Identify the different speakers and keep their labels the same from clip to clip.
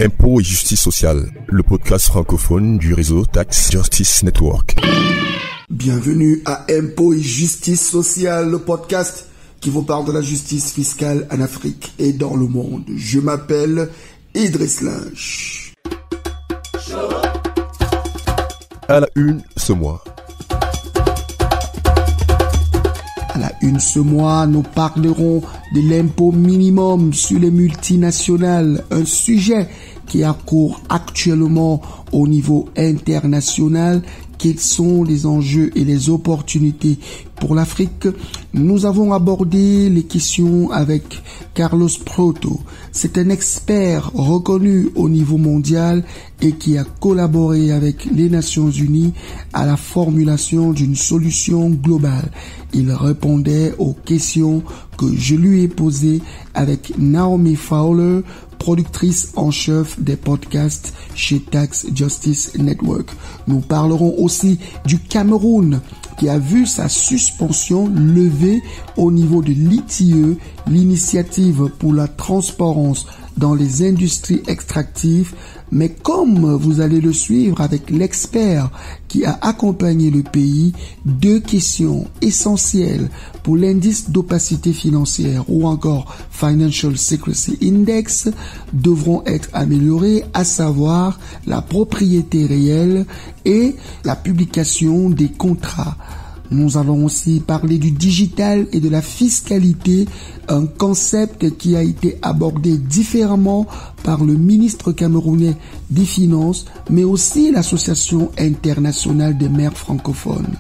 Speaker 1: Impôts et justice sociale, le podcast francophone du réseau Tax Justice Network.
Speaker 2: Bienvenue à Impôts et justice sociale, le podcast qui vous parle de la justice fiscale en Afrique et dans le monde. Je m'appelle Idriss Lynch.
Speaker 1: À la une ce mois.
Speaker 2: À la une ce mois, nous parlerons de l'impôt minimum sur les multinationales, un sujet qui a cours actuellement au niveau international. Quels sont les enjeux et les opportunités pour l'Afrique? Nous avons abordé les questions avec Carlos Proto. C'est un expert reconnu au niveau mondial et qui a collaboré avec les Nations Unies à la formulation d'une solution globale. Il répondait aux questions que je lui ai posées avec Naomi Fowler, productrice en chef des podcasts chez Tax Justice Network. Nous parlerons aussi du Cameroun qui a vu sa suspension levée au niveau de l'ITIE, l'initiative pour la transparence dans les industries extractives. Mais comme vous allez le suivre avec l'expert qui a accompagné le pays, deux questions essentielles pour l'indice d'opacité financière ou encore Financial Secrecy Index devront être améliorées, à savoir la propriété réelle et la publication des contrats. Nous allons aussi parler du digital et de la fiscalité, un concept qui a été abordé différemment par le ministre camerounais des Finances, mais aussi l'Association internationale des maires francophones.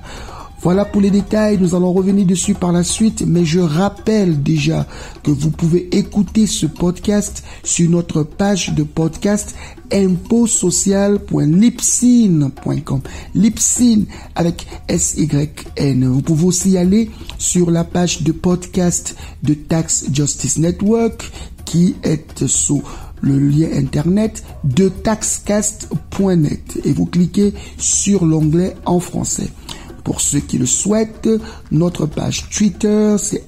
Speaker 2: Voilà pour les détails, nous allons revenir dessus par la suite, mais je rappelle déjà que vous pouvez écouter ce podcast sur notre page de podcast impotsocial.libsyn.com. Libsyn avec SYN. Vous pouvez aussi aller sur la page de podcast de Tax Justice Network qui est sous le lien internet de taxcast.net et vous cliquez sur l'onglet en français. Pour ceux qui le souhaitent, notre page Twitter, c'est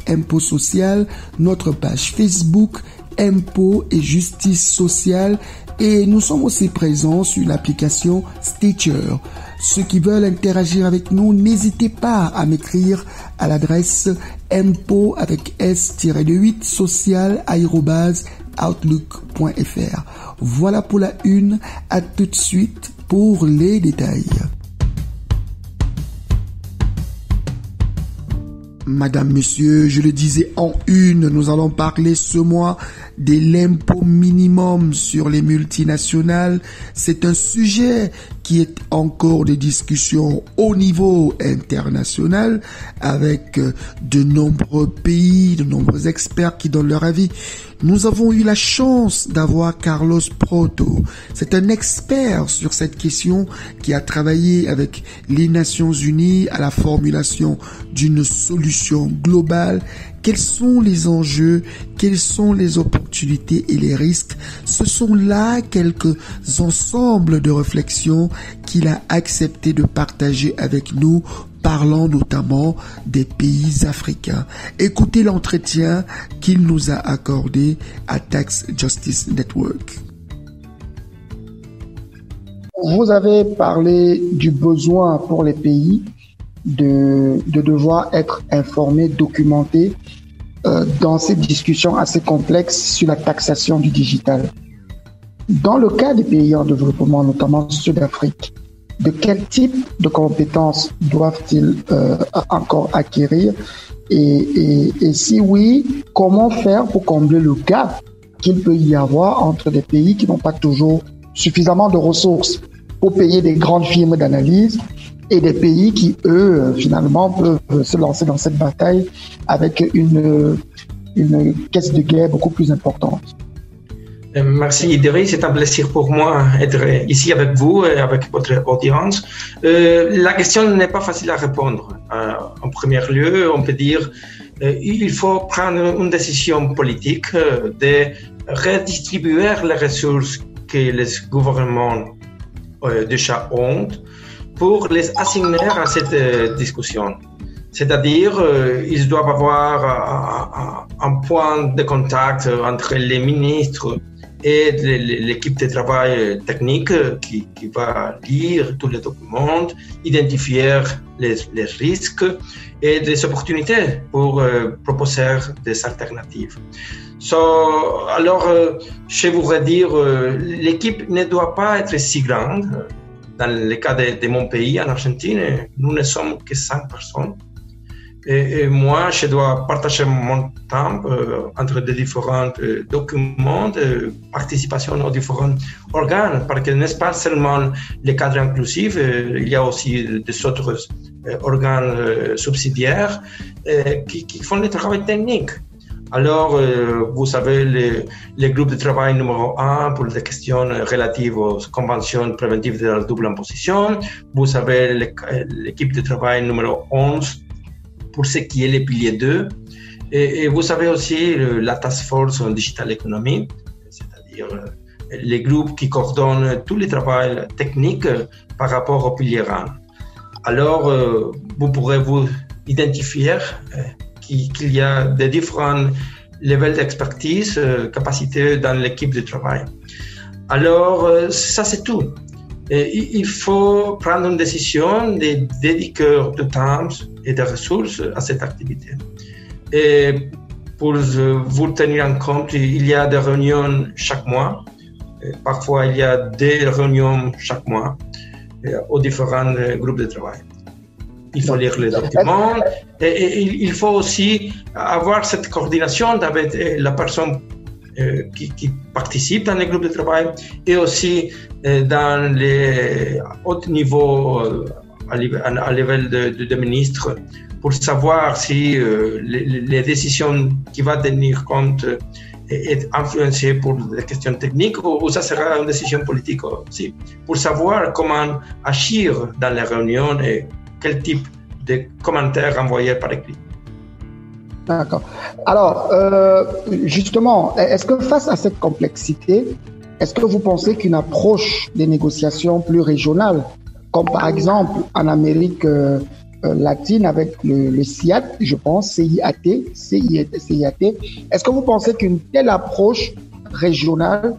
Speaker 2: #ImpôtsSocial, notre page Facebook, Impôts et Justice Sociale, et nous sommes aussi présents sur l'application Stitcher. Ceux qui veulent interagir avec nous, n'hésitez pas à m'écrire à l'adresse impôts avec s-8 social@outlook.fr. Voilà pour la une, à tout de suite pour les détails. Madame, Monsieur, je le disais en une, nous allons parler ce mois de l'impôt minimum sur les multinationales. C'est un sujet qui est encore de discussion au niveau international avec de nombreux pays, de nombreux experts qui donnent leur avis. Nous avons eu la chance d'avoir Carlos Proto. C'est un expert sur cette question qui a travaillé avec les Nations Unies à la formulation d'une solution globale. Quels sont les enjeux, quelles sont les opportunités et les risques? Ce sont là quelques ensembles de réflexions qu'il a accepté de partager avec nous, parlant notamment des pays africains. Écoutez l'entretien qu'il nous a accordé à Tax Justice Network. Vous avez parlé du besoin pour les pays de devoir être informés, documentés dans ces discussions assez complexes sur la taxation du digital. Dans le cas des pays en développement, notamment ceux d'Afrique, de quel type de compétences doivent-ils encore acquérir et si oui, comment faire pour combler le gap qu'il peut y avoir entre des pays qui n'ont pas toujours suffisamment de ressources pour payer des grandes firmes d'analyse et des pays qui, eux, finalement, peuvent se lancer dans cette bataille avec une caisse de guerre beaucoup plus importante.
Speaker 3: Merci Idriss, c'est un plaisir pour moi d'être ici avec vous et avec votre audience. La question n'est pas facile à répondre. En premier lieu, on peut dire il faut prendre une décision politique de redistribuer les ressources que les gouvernements déjà ont pour les assigner à cette discussion. C'est-à-dire, ils doivent avoir un point de contact entre les ministres et l'équipe de travail technique qui va lire tous les documents, identifier les risques et des opportunités pour proposer des alternatives. Alors, je voudrais dire, l'équipe ne doit pas être si grande. Dans le cas de mon pays, en Argentine, nous ne sommes que 5 personnes. Et moi, je dois partager mon temps entre les différents documents de participation aux différents organes, parce que n'est pas seulement les cadres inclusifs, il y a aussi des autres organes subsidiaires qui font le travail technique. Alors, vous avez le groupe de travail numéro 1 pour les questions relatives aux conventions préventives de la double imposition. Vous avez l'équipe de travail numéro 11 pour ce qui est le pilier 2. Et vous avez aussi la Task Force en Digital Economy, c'est-à-dire les groupes qui coordonnent tout le travail technique par rapport au pilier 1. Alors, vous pourrez vous identifier qu'il y a des différents levels d'expertise, capacités dans l'équipe de travail. Alors, ça c'est tout. Et il faut prendre une décision de dédier du temps et des ressources à cette activité. Et pour vous tenir en compte, il y a des réunions chaque mois. Et parfois, il y a des réunions chaque mois aux différents groupes de travail. Il faut lire les documents et il faut aussi avoir cette coordination avec la personne qui participe dans les groupes de travail et aussi dans les hauts niveaux à l'échelle de ministres pour savoir si les décisions qui vont tenir compte est influencée pour des questions techniques ou ça sera une décision politique aussi, pour savoir comment agir dans les réunions et quel type de commentaires envoyés par écrit.
Speaker 2: D'accord. Alors, justement, est-ce que face à cette complexité, est-ce que vous pensez qu'une approche des négociations plus régionales, comme par exemple en Amérique latine avec le CIAT, je pense, CIAT, est-ce que vous pensez qu'une telle approche régionale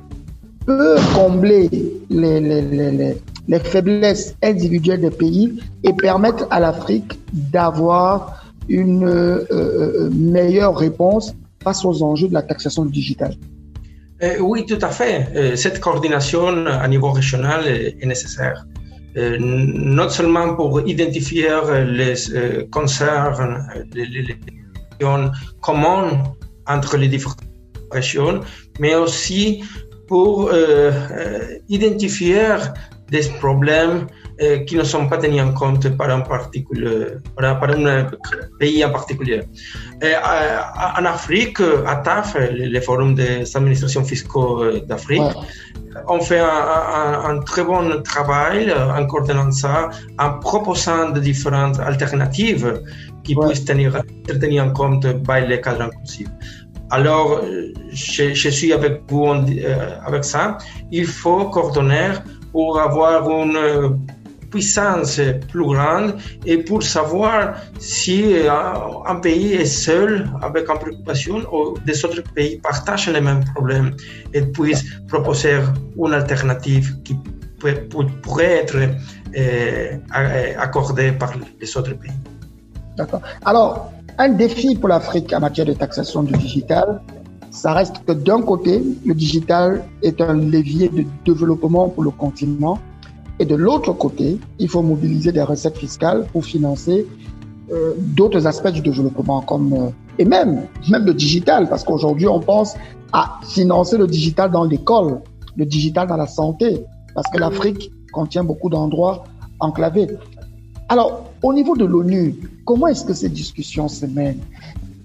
Speaker 2: peut combler les faiblesses individuelles des pays et permettre à l'Afrique d'avoir une meilleure réponse face aux enjeux de la taxation digitale?
Speaker 3: Oui, tout à fait. Cette coordination à niveau régional est nécessaire. Non seulement pour identifier les concerns, les questions communes entre les différentes régions, mais aussi pour identifier des problèmes qui ne sont pas tenus en compte par un pays en particulier. En Afrique, à TAF, le Forum des administrations fiscales d'Afrique, on fait un très bon travail en coordonnant ça, en proposant de différentes alternatives qui puissent être tenues en compte par les cadres inclusifs. Alors, je suis avec vous avec ça. Il faut coordonner pour avoir une puissance plus grande et pour savoir si un pays est seul avec une préoccupation ou des autres pays partagent les mêmes problèmes et puissent proposer une alternative qui pourrait être accordée par les autres pays.
Speaker 2: D'accord. Alors, un défi pour l'Afrique en matière de taxation du digital, ça reste que d'un côté, le digital est un levier de développement pour le continent et de l'autre côté, il faut mobiliser des recettes fiscales pour financer d'autres aspects du développement comme et même le digital, parce qu'aujourd'hui, on pense à financer le digital dans l'école, le digital dans la santé, parce que l'Afrique contient beaucoup d'endroits enclavés. Alors, au niveau de l'ONU, comment est-ce que ces discussions se mènent?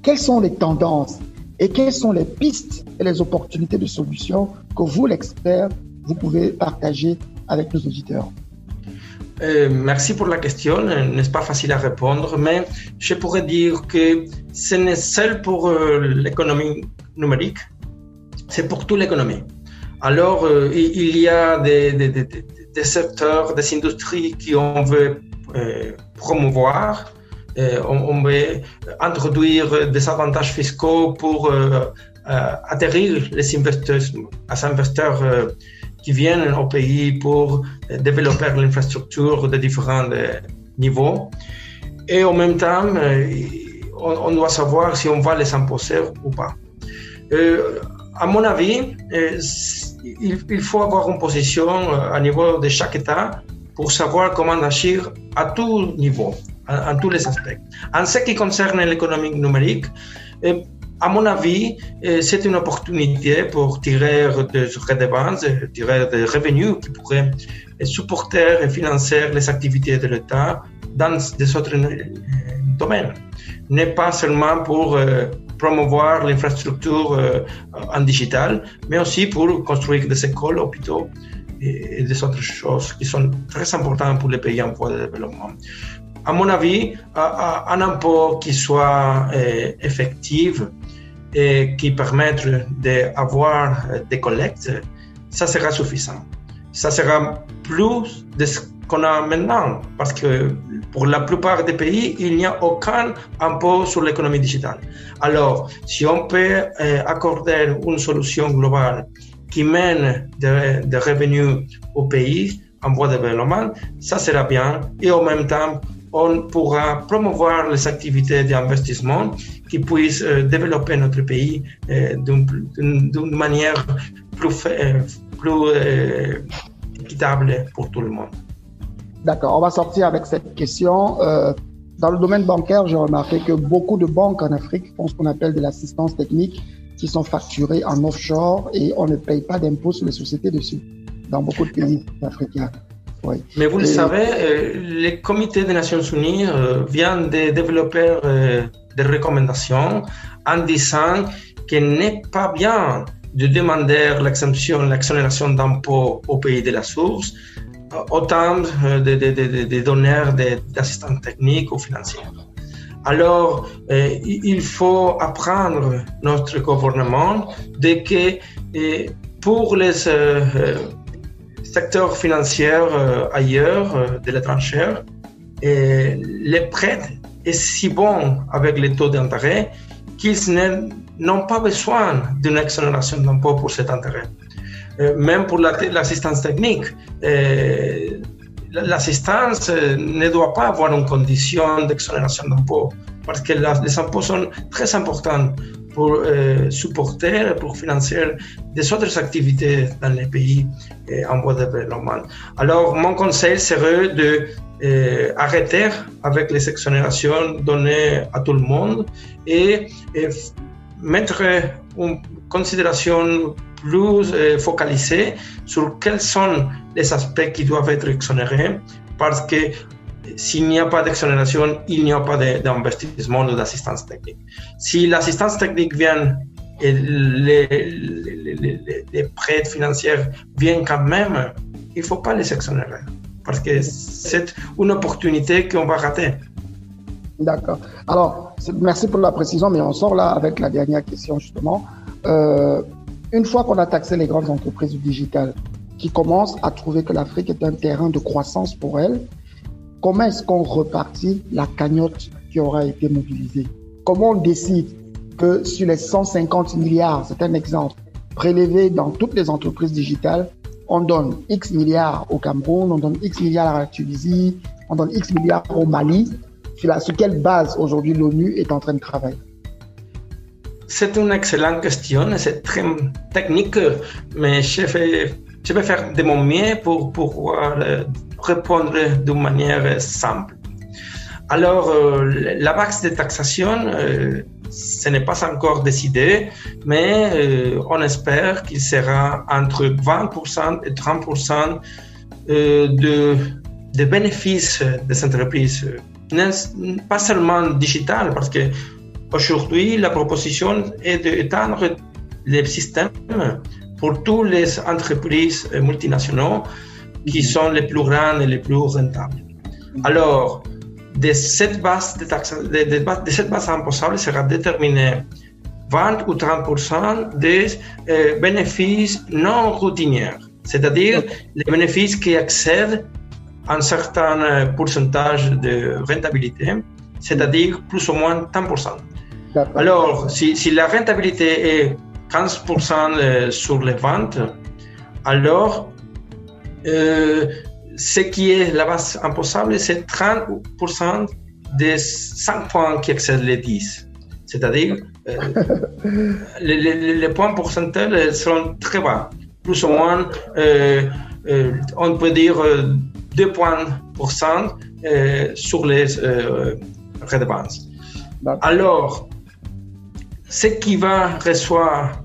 Speaker 2: Quelles sont les tendances et quelles sont les pistes et les opportunités de solutions que vous, l'expert, vous pouvez partager avec nos auditeurs?
Speaker 3: Merci pour la question. N'est pas facile à répondre, mais je pourrais dire que ce n'est seul pour l'économie numérique, c'est pour toute l'économie. Alors, il y a des secteurs, des industries qu'on veut promouvoir. On veut introduire des avantages fiscaux pour atterrir les investisseurs qui viennent au pays pour développer l'infrastructure de différents niveaux. Et en même temps, on doit savoir si on va les imposer ou pas. À mon avis, il faut avoir une position à niveau de chaque État pour savoir comment agir à tout niveau, en tous les aspects. En ce qui concerne l'économie numérique, à mon avis, c'est une opportunité pour tirer des redevances, tirer des revenus qui pourraient supporter et financer les activités de l'État dans des autres domaines. N'est pas seulement pour promouvoir l'infrastructure en digital, mais aussi pour construire des écoles, hôpitaux et des autres choses qui sont très importantes pour les pays en voie de développement. À mon avis, un impôt qui soit effectif et qui permette d'avoir des collectes, ça sera suffisant. Ça sera plus de ce qu'on a maintenant, parce que pour la plupart des pays, il n'y a aucun impôt sur l'économie digitale. Alors, si on peut accorder une solution globale qui mène des revenus au pays en voie de développement, ça sera bien. Et en même temps, on pourra promouvoir les activités d'investissement qui puissent développer notre pays d'une manière plus équitable pour tout le monde.
Speaker 2: D'accord, on va sortir avec cette question. Dans le domaine bancaire, j'ai remarqué que beaucoup de banques en Afrique font ce qu'on appelle de l'assistance technique qui sont facturées en offshore et on ne paye pas d'impôts sur les sociétés dessus dans beaucoup de pays africains. Oui.
Speaker 3: Mais vous le savez, le Comité des Nations Unies vient de développer des recommandations en disant qu'il n'est pas bien de demander l'exonération d'impôts au pays de la source, autant de donneurs d'assistance technique ou financière. Alors, il faut apprendre notre gouvernement de que pour les secteurs financiers ailleurs, de l'étranger, les prêts est si bon avec les taux d'intérêt qu'ils n'ont pas besoin d'une exonération d'impôt pour cet intérêt. Même pour l'assistance technique, l'assistance ne doit pas avoir une condition d'exonération d'impôt parce que les impôts sont très importants pour supporter, pour financer des autres activités dans les pays en voie de développement. Alors, mon conseil serait d'arrêter avec les exonérations données à tout le monde et mettre une considération plus focalisée sur quels sont les aspects qui doivent être exonérés, parce que s'il n'y a pas d'exonération, il n'y a pas d'investissement ou d'assistance technique. Si l'assistance technique vient et les prêts financiers viennent quand même, il ne faut pas les exonérer, parce que c'est une opportunité qu'on va rater.
Speaker 2: D'accord. Alors, merci pour la précision, mais on sort là avec la dernière question justement. Une fois qu'on a taxé les grandes entreprises du digital qui commencent à trouver que l'Afrique est un terrain de croissance pour elles, comment est-ce qu'on repartit la cagnotte qui aura été mobilisée? Comment on décide que sur les 150 milliards, c'est un exemple, prélevés dans toutes les entreprises digitales, on donne X milliards au Cameroun, on donne X milliards à la Tunisie, on donne X milliards au Mali? Sur quelle base aujourd'hui l'ONU est en train de travailler?
Speaker 3: C'est une excellente question, c'est très technique, mais je vais faire de mon mieux pour pouvoir répondre d'une manière simple. Alors, la base de taxation, ce n'est pas encore décidé, mais on espère qu'il sera entre 20% et 30% de bénéfices des entreprises. Pas seulement digital, parce que aujourd'hui la proposition est d'étendre les systèmes pour toutes les entreprises multinationales qui sont les plus grandes et les plus rentables. Alors, de cette base imposable sera déterminé 20 ou 30% des bénéfices non routiniers, c'est-à-dire les bénéfices qui excèdent un certain pourcentage de rentabilité, c'est-à-dire plus ou moins 10%. Alors, si la rentabilité est 15% sur les ventes, alors ce qui est la base imposable, c'est 30% des 5 points qui excèdent les 10. C'est-à-dire, les points pourcentages seront très bas. Plus ou moins, on peut dire 2 points pour cent sur les redevances. Alors, ce qui va recevoir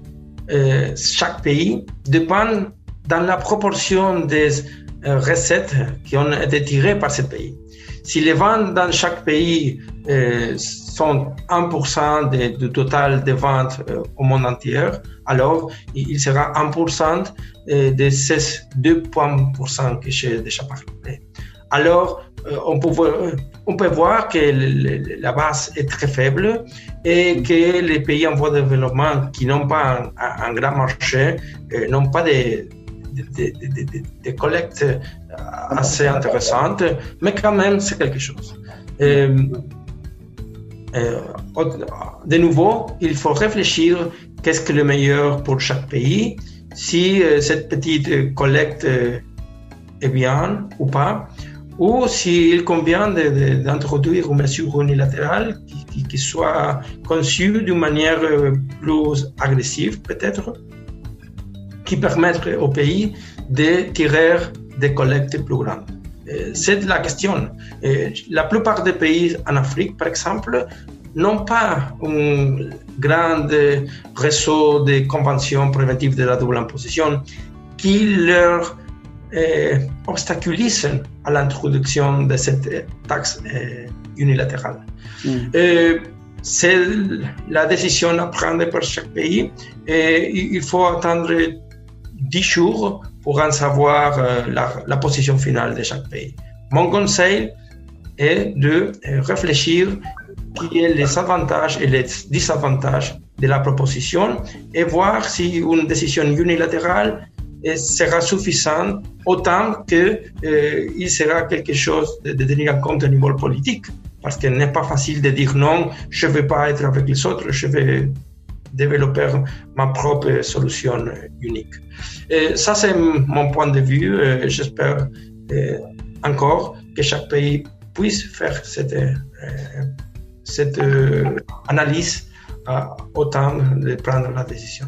Speaker 3: chaque pays dépend dans la proportion des recettes qui ont été tirées par ce pays. Si les ventes dans chaque pays sont 1% du total des ventes au monde entier, alors il sera 1% de ces 2% que j'ai déjà parlé. Alors, on peut voir que la base est très faible et que les pays en voie de développement qui n'ont pas un grand marché n'ont pas des collectes assez intéressantes, mais quand même, c'est quelque chose. De nouveau, il faut réfléchir qu'est-ce que le meilleur pour chaque pays, si cette petite collecte est bien ou pas, ou s'il convient d'introduire une mesure unilatérale qui soit conçue d'une manière plus agressive, peut-être, qui permettrait au pays de tirer des collectes plus grandes. C'est la question. La plupart des pays en Afrique, par exemple, n'ont pas un grand réseau de conventions préventives de la double imposition qui leur obstaculisent à l'introduction de cette taxe unilatérale. C'est la décision à prendre par chaque pays et il faut attendre 10 jours pour en savoir la position finale de chaque pays. Mon conseil est de réfléchir quels sont les avantages et les désavantages de la proposition et voir si une décision unilatérale sera suffisante autant qu'il sera quelque chose de tenir en compte au niveau politique. Parce qu'il n'est pas facile de dire non, je ne vais pas être avec les autres, je vais développer ma propre solution unique. Ça, c'est mon point de vue. J'espère encore que chaque pays puisse faire cette analyse autant de prendre la décision.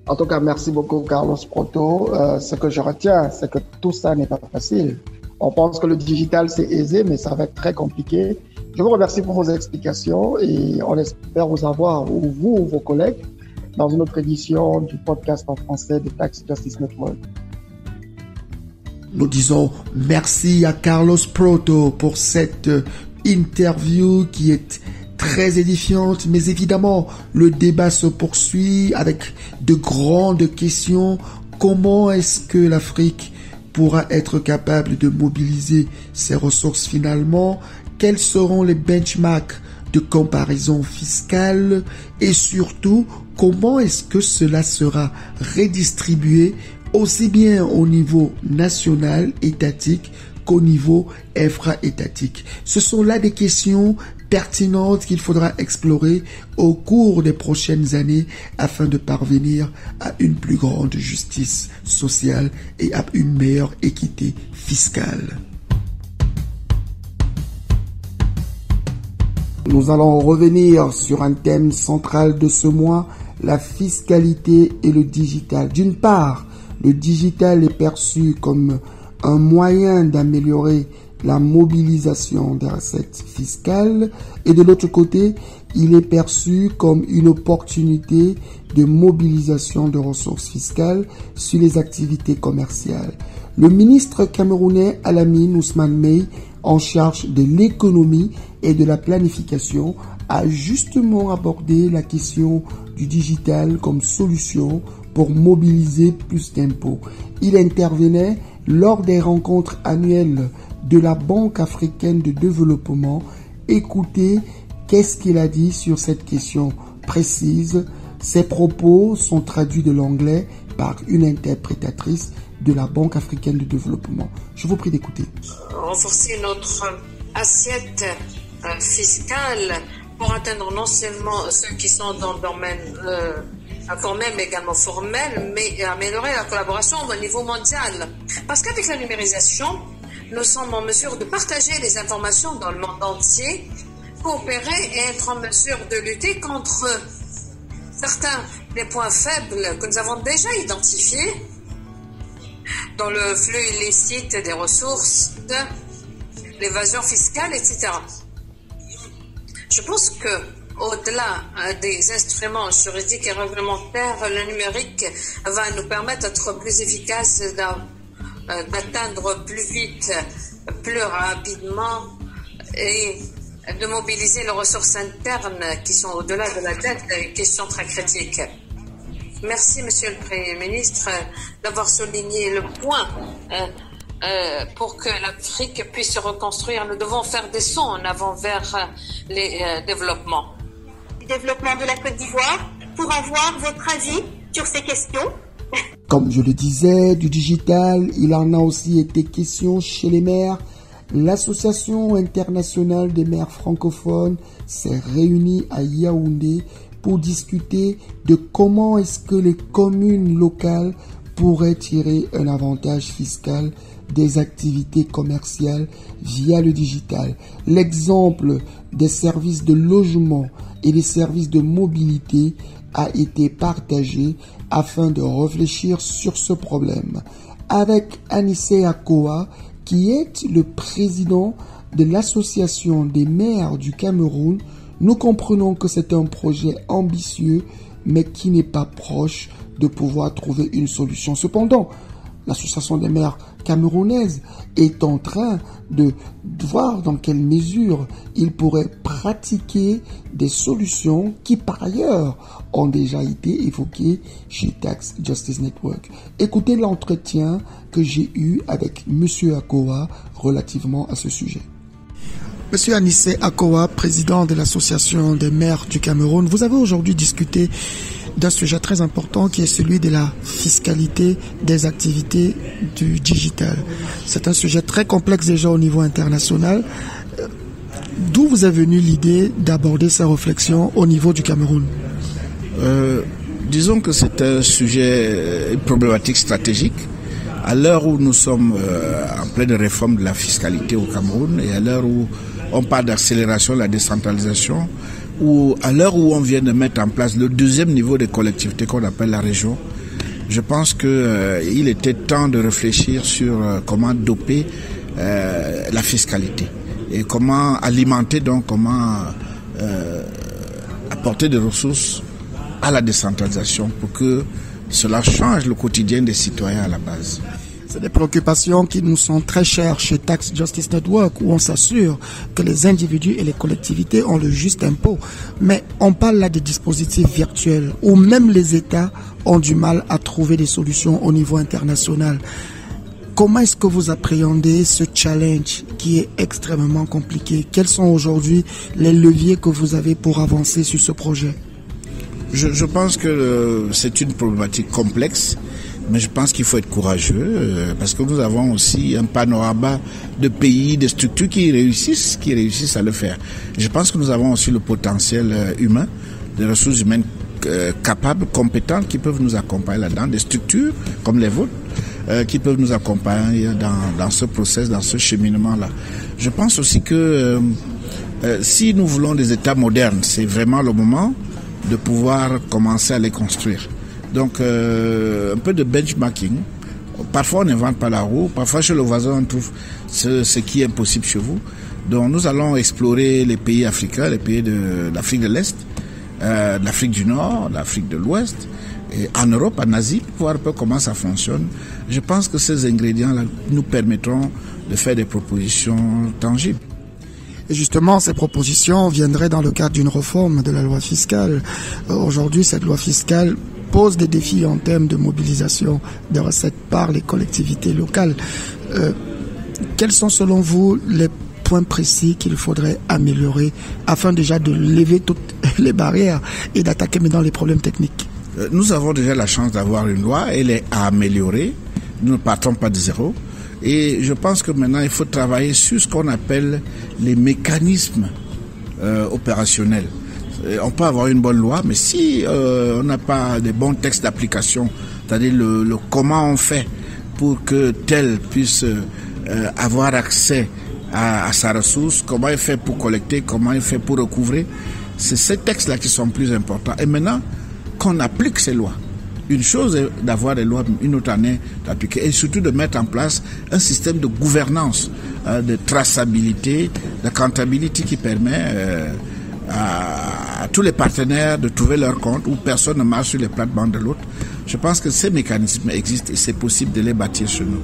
Speaker 2: En tout cas, merci beaucoup, Carlos Proto. Ce que je retiens, c'est que tout ça n'est pas facile. On pense que le digital, c'est aisé, mais ça va être très compliqué. Je vous remercie pour vos explications et on espère vous avoir, ou vous ou vos collègues, dans une autre édition du podcast en français de Tax Justice Network. Nous disons merci à Carlos Proto pour cette interview qui est très édifiante, mais évidemment, le débat se poursuit avec de grandes questions. Comment est-ce que l'Afrique pourra être capable de mobiliser ses ressources finalement? Quels seront les benchmarks de comparaison fiscale? Et surtout, comment est-ce que cela sera redistribué aussi bien au niveau national, étatique, qu'au niveau infra-étatique? Ce sont là des questions pertinentes qu'il faudra explorer au cours des prochaines années afin de parvenir à une plus grande justice sociale et à une meilleure équité fiscale. Nous allons revenir sur un thème central de ce mois, la fiscalité et le digital. D'une part, le digital est perçu comme un moyen d'améliorer la mobilisation des recettes fiscales et de l'autre côté, il est perçu comme une opportunité de mobilisation de ressources fiscales sur les activités commerciales. Le ministre camerounais Alamine Ousmane Mey, en charge de l'économie et de la planification, a justement abordé la question du digital comme solution pour mobiliser plus d'impôts. Il intervenait lors des rencontres annuelles de la Banque africaine de développement. Écoutez, qu'est-ce qu'il a dit sur cette question précise. Ses propos sont traduits de l'anglais par une interprétatrice de la Banque africaine de développement. Je vous prie d'écouter.
Speaker 4: Renforcer notre assiette fiscale pour atteindre non seulement ceux qui sont dans le domaine informelle mais également formelle, mais améliorer la collaboration au niveau mondial. Parce qu'avec la numérisation, nous sommes en mesure de partager les informations dans le monde entier, coopérer et être en mesure de lutter contre certains des points faibles que nous avons déjà identifiés dans le flux illicite des ressources, l'évasion fiscale, etc. Je pense que au-delà des instruments juridiques et réglementaires, le numérique va nous permettre d'être plus efficaces, d'atteindre plus vite, plus rapidement et de mobiliser les ressources internes qui sont au-delà de la dette, une question très critique. Merci, Monsieur le Premier ministre, d'avoir souligné le point. Pour que l'Afrique puisse se reconstruire, nous devons faire des sauts en avant vers les développements.
Speaker 5: Développement de la Côte d'Ivoire, pour avoir votre avis sur ces questions.
Speaker 2: Comme je le disais, du digital, il en a aussi été question chez les maires. L'Association internationale des maires francophones s'est réunie à Yaoundé pour discuter de comment est-ce que les communes locales pourraient tirer un avantage fiscal des activités commerciales via le digital. L'exemple des services de logement et des services de mobilité a été partagé afin de réfléchir sur ce problème. Avec Anissé Akoa, qui est le président de l'Association des maires du Cameroun, nous comprenons que c'est un projet ambitieux, mais qui n'est pas proche de pouvoir trouver une solution. Cependant, l'Association des maires camerounaise est en train de voir dans quelle mesure il pourrait pratiquer des solutions qui, par ailleurs, ont déjà été évoquées chez Tax Justice Network. Écoutez l'entretien que j'ai eu avec Monsieur Akoa relativement à ce sujet. Monsieur Anissé Akoa, président de l'Association des maires du Cameroun, vous avez aujourd'hui discuté d'un sujet très important qui est celui de la fiscalité des activités du digital. C'est un sujet très complexe déjà au niveau international. D'où vous est venue l'idée d'aborder ces réflexions au niveau du Cameroun?
Speaker 6: Disons que c'est un sujet, une problématique stratégique. À l'heure où nous sommes en pleine réforme de la fiscalité au Cameroun et à l'heure où on parle d'accélération de la décentralisation, ou à l'heure où on vient de mettre en place le deuxième niveau de collectivité qu'on appelle la région, je pense qu'il était temps de réfléchir sur comment doper la fiscalité et comment alimenter, donc comment apporter des ressources à la décentralisation pour que cela change le quotidien des citoyens à la base.
Speaker 2: C'est des préoccupations qui nous sont très chères chez Tax Justice Network, où on s'assure que les individus et les collectivités ont le juste impôt. Mais on parle là des dispositifs virtuels, où même les États ont du mal à trouver des solutions au niveau international. Comment est-ce que vous appréhendez ce challenge qui est extrêmement compliqué? Quels sont aujourd'hui les leviers que vous avez pour avancer sur ce projet?
Speaker 6: Je pense que c'est une problématique complexe. Mais je pense qu'il faut être courageux parce que nous avons aussi un panorama de pays, de structures qui réussissent à le faire. Je pense que nous avons aussi le potentiel humain, des ressources humaines capables, compétentes, qui peuvent nous accompagner là-dedans, des structures comme les vôtres qui peuvent nous accompagner dans ce process, dans ce cheminement-là. Je pense aussi que si nous voulons des États modernes, c'est vraiment le moment de pouvoir commencer à les construire. Donc, un peu de benchmarking. Parfois, on n'invente pas la roue. Parfois, chez le voisin, on trouve ce qui est impossible chez vous. Donc, nous allons explorer les pays africains, les pays de l'Afrique de l'Est, de l'Afrique du Nord, de l'Afrique de l'Ouest, et en Europe, en Asie, pour voir un peu comment ça fonctionne. Je pense que ces ingrédients-là nous permettront de faire des propositions tangibles.
Speaker 2: Et justement, ces propositions viendraient dans le cadre d'une réforme de la loi fiscale. Aujourd'hui, cette loi fiscale pose des défis en termes de mobilisation des recettes par les collectivités locales. Quels sont selon vous les points précis qu'il faudrait améliorer afin déjà de lever toutes les barrières et d'attaquer maintenant les problèmes techniques?
Speaker 6: Nous avons déjà la chance d'avoir une loi, elle est à améliorer. Nous ne partons pas de zéro. Et je pense que maintenant, il faut travailler sur ce qu'on appelle les mécanismes opérationnels. On peut avoir une bonne loi, mais si on n'a pas de bons textes d'application, c'est-à-dire le comment on fait pour que tel puisse avoir accès à sa ressource, comment il fait pour collecter, comment il fait pour recouvrer, c'est ces textes-là qui sont plus importants. Et maintenant, qu'on applique ces lois. Une chose est d'avoir des lois, une autre année d'appliquer, et surtout de mettre en place un système de gouvernance, de traçabilité, d'accountability qui permet à tous les partenaires de trouver leur compte, où personne ne marche sur les plates-bandes de l'autre. Je pense que ces mécanismes existent et c'est possible de les bâtir chez nous.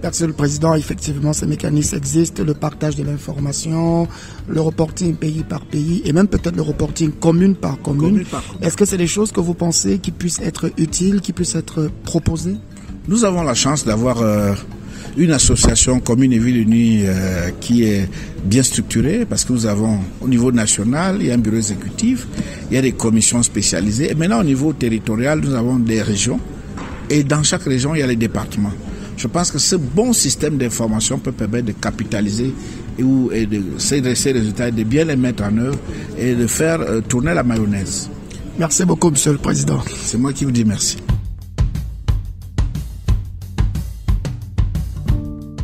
Speaker 2: Monsieur le Président, effectivement, ces mécanismes existent, le partage de l'information, le reporting pays par pays et même peut-être le reporting commune par commune. Est-ce que c'est des choses que vous pensez qui puissent être utiles, qui puissent être proposées?
Speaker 6: Nous avons la chance d'avoir une association Communes et Villes Unies qui est bien structurée parce que nous avons au niveau national, il y a un bureau exécutif, il y a des commissions spécialisées et maintenant au niveau territorial, nous avons des régions et dans chaque région, il y a les départements. Je pense que ce bon système d'information peut permettre de capitaliser et de ces résultats, de bien les mettre en œuvre et de faire tourner la mayonnaise.
Speaker 2: Merci beaucoup, Monsieur le Président.
Speaker 6: C'est moi qui vous dis merci.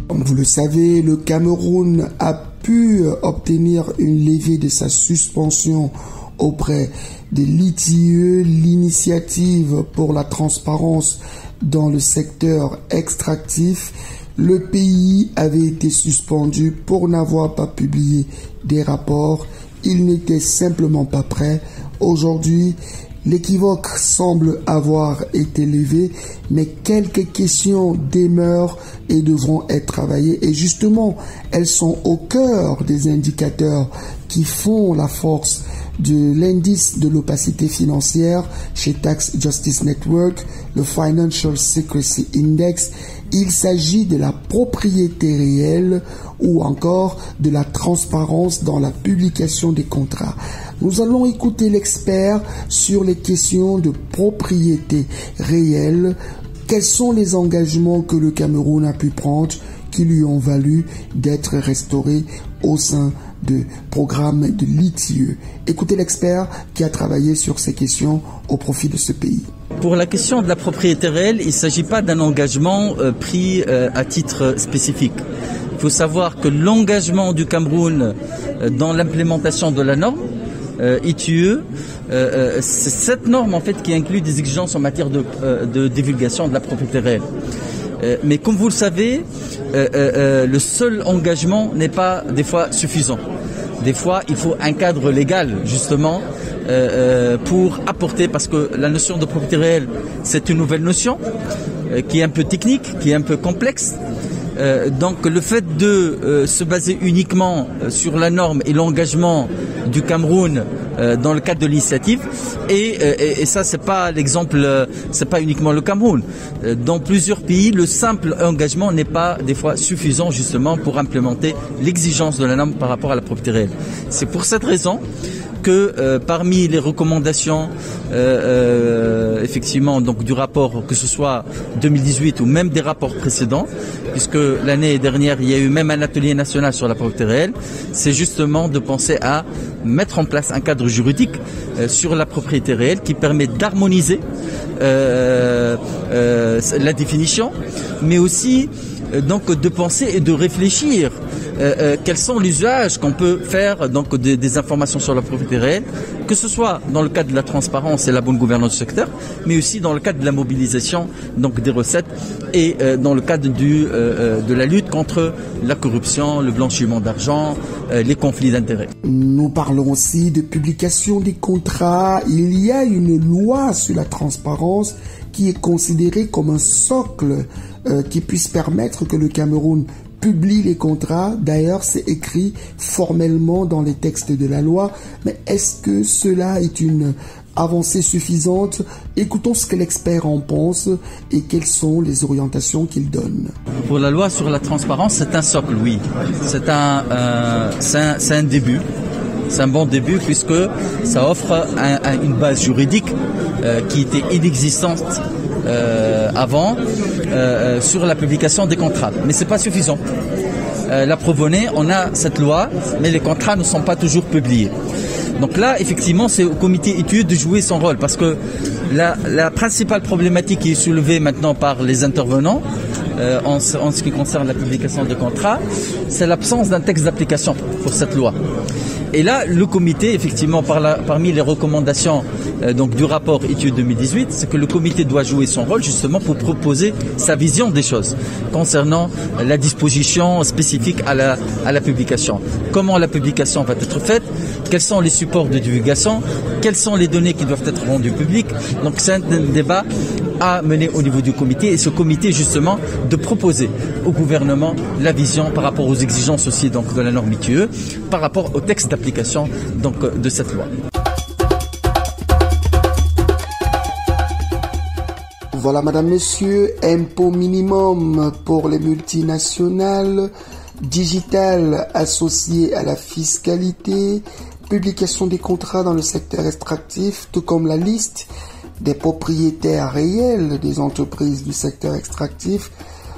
Speaker 2: Comme vous le savez, le Cameroun a pu obtenir une levée de sa suspension auprès de l'ITIE, l'initiative pour la transparence dans le secteur extractif. Le pays avait été suspendu pour n'avoir pas publié des rapports. Il n'était simplement pas prêt. Aujourd'hui, l'équivoque semble avoir été levé, mais quelques questions demeurent et devront être travaillées. Et justement, elles sont au cœur des indicateurs qui font la force de l'indice de l'opacité financière chez Tax Justice Network, le Financial Secrecy Index. Il s'agit de la propriété réelle ou encore de la transparence dans la publication des contrats. Nous allons écouter l'expert sur les questions de propriété réelle. Quels sont les engagements que le Cameroun a pu prendre qui lui ont valu d'être restauré au sein de programmes de l'ITIE. Écoutez l'expert qui a travaillé sur ces questions au profit de ce pays.
Speaker 7: Pour la question de la propriété réelle, il ne s'agit pas d'un engagement pris à titre spécifique. Il faut savoir que l'engagement du Cameroun dans l'implémentation de la norme ITIE, c'est cette norme en fait qui inclut des exigences en matière de divulgation de la propriété réelle. Mais comme vous le savez, le seul engagement n'est pas des fois suffisant. Des fois, il faut un cadre légal justement pour apporter, parce que la notion de propriété réelle, c'est une nouvelle notion qui est un peu technique, qui est un peu complexe. Donc le fait de se baser uniquement sur la norme et l'engagement du Cameroun dans le cadre de l'initiative, et ça c'est pas l'exemple, c'est pas uniquement le Cameroun. Dans plusieurs pays, le simple engagement n'est pas des fois suffisant justement pour implémenter l'exigence de la norme par rapport à la propriété réelle. C'est pour cette raison que parmi les recommandations effectivement donc du rapport, que ce soit 2018 ou même des rapports précédents, puisque l'année dernière il y a eu même un atelier national sur la propriété réelle, c'est justement de penser à mettre en place un cadre juridique sur la propriété réelle qui permet d'harmoniser la définition, mais aussi donc de penser et de réfléchir quels sont les usages qu'on peut faire donc des informations sur la propriété réelle, que ce soit dans le cadre de la transparence et la bonne gouvernance du secteur, mais aussi dans le cadre de la mobilisation donc des recettes et dans le cadre de la lutte contre la corruption, le blanchiment d'argent, les conflits d'intérêts.
Speaker 2: Nous parlons aussi de publication des contrats. Il y a une loi sur la transparence qui est considérée comme un socle qui puisse permettre que le Cameroun publie les contrats. D'ailleurs, c'est écrit formellement dans les textes de la loi. Mais est-ce que cela est une avancée suffisante? Écoutons ce que l'expert en pense et quelles sont les orientations qu'il donne.
Speaker 7: Pour la loi sur la transparence, c'est un socle, oui. C'est un début. C'est un bon début puisque ça offre une base juridique qui était inexistante avant sur la publication des contrats. Mais c'est pas suffisant. La preuve en est, on a cette loi, mais les contrats ne sont pas toujours publiés. Donc là, effectivement, c'est au comité étude de jouer son rôle, parce que la principale problématique qui est soulevée maintenant par les intervenants en ce qui concerne la publication de contrats, c'est l'absence d'un texte d'application pour cette loi. Et là, le comité, effectivement, parmi les recommandations donc du rapport étude 2018, c'est que le comité doit jouer son rôle justement pour proposer sa vision des choses concernant la disposition spécifique à la publication. Comment la publication va être faite, quels sont les supports de divulgation, quelles sont les données qui doivent être rendues publiques. Donc c'est un débat à mener au niveau du comité, et ce comité justement de proposer au gouvernement la vision par rapport aux exigences aussi donc de la norme ITIE, par rapport au texte d'application donc de cette loi.
Speaker 2: Voilà, madame, monsieur, impôt minimum pour les multinationales, digital associé à la fiscalité, publication des contrats dans le secteur extractif, tout comme la liste des propriétaires réels des entreprises du secteur extractif.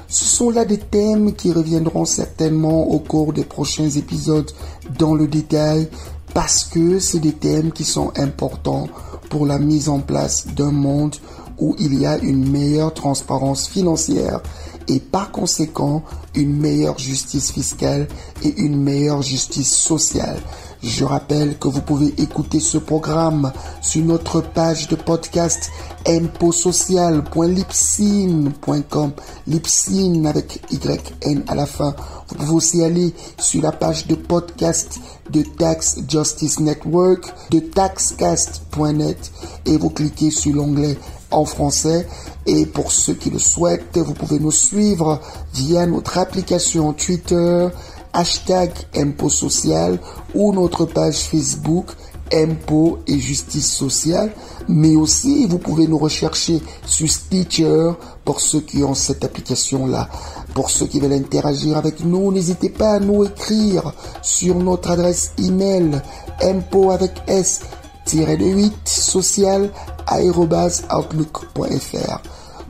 Speaker 2: Ce sont là des thèmes qui reviendront certainement au cours des prochains épisodes dans le détail, parce que c'est des thèmes qui sont importants pour la mise en place d'un monde où il y a une meilleure transparence financière et par conséquent une meilleure justice fiscale et une meilleure justice sociale. Je rappelle que vous pouvez écouter ce programme sur notre page de podcast impotsocial.libsyn.com, Libsyn avec YN à la fin. Vous pouvez aussi aller sur la page de podcast de Tax Justice Network, de taxcast.net, et vous cliquez sur l'onglet en français. Et pour ceux qui le souhaitent, vous pouvez nous suivre via notre application Twitter, hashtag Impôt Social, ou notre page Facebook Impôt et Justice Sociale. Mais aussi, vous pouvez nous rechercher sur Stitcher pour ceux qui ont cette application-là. Pour ceux qui veulent interagir avec nous, n'hésitez pas à nous écrire sur notre adresse email impôt avec s-8 social@outlook.fr.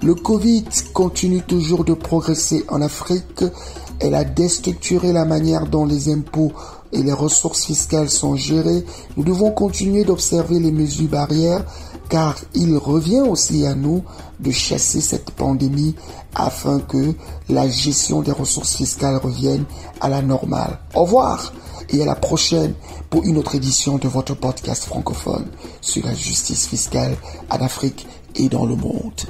Speaker 2: Le Covid continue toujours de progresser en Afrique. Elle a déstructuré la manière dont les impôts et les ressources fiscales sont gérées. Nous devons continuer d'observer les mesures barrières, car il revient aussi à nous de chasser cette pandémie afin que la gestion des ressources fiscales revienne à la normale. Au revoir et à la prochaine pour une autre édition de votre podcast francophone sur la justice fiscale en Afrique et dans le monde.